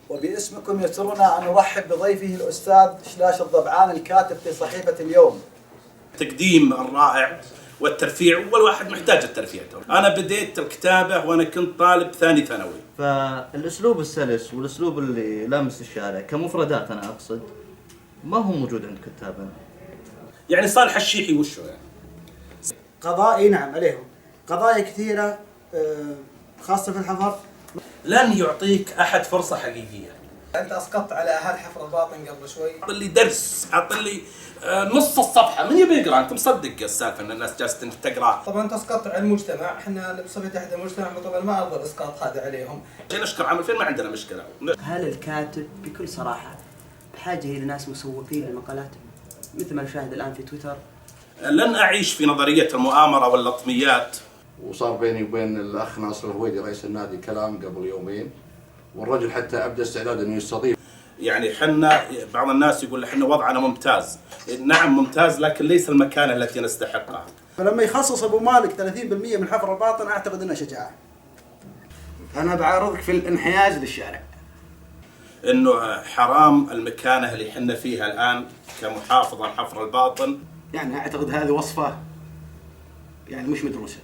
وباسمكم يسرنا أن نرحب بضيفه الأستاذ شلاش الضبعان الكاتب في صحيفة اليوم. تقديم الرائع والترفيع، والواحد محتاج الترفيع. أنا بديت الكتابة وأنا كنت طالب ثاني ثانوي. فالأسلوب السلس والأسلوب اللي لامس الشارع كمفردات أنا أقصد ما هو موجود عند كتابنا. يعني صالح الشيحي وشو يعني؟ قضايا نعم عليهم قضايا كثيرة خاصة في الحفر. لن يعطيك أحد فرصة حقيقية. أنت أسقطت على أهل حفر الباطن قبل شوي. حط لي درس، حط لي نص الصفحة، من يبي يقرأ؟ أنت مصدق السالفة أن الناس جالسة تقرأ؟ طبعا أنت أسقطت على المجتمع، إحنا بصفة تحت المجتمع طبعا ما أرضى الإسقاط هذا عليهم. عشان نشكر عام 2000 ما عندنا مشكلة. هل الكاتب بكل صراحة بحاجة إلى ناس مسوقين للمقالات مثل ما نشاهد الآن في تويتر؟ لن أعيش في نظرية المؤامرة واللطميات. وصار بيني وبين الأخ ناصر الهويدي رئيس النادي كلام قبل يومين، والرجل حتى أبدى استعداد أنه يستضيف. يعني حنا بعض الناس يقول حنا وضعنا ممتاز. نعم ممتاز، لكن ليس المكانة التي نستحقها. فلما يخصص أبو مالك 30% من حفر الباطن أعتقد أنه شجاعة. أنا بعارضك في الانحياز للشارع. إنه حرام المكانة اللي حنا فيها الآن كمحافظة حفر الباطن. يعني أعتقد هذه وصفة يعني مش مدروسة.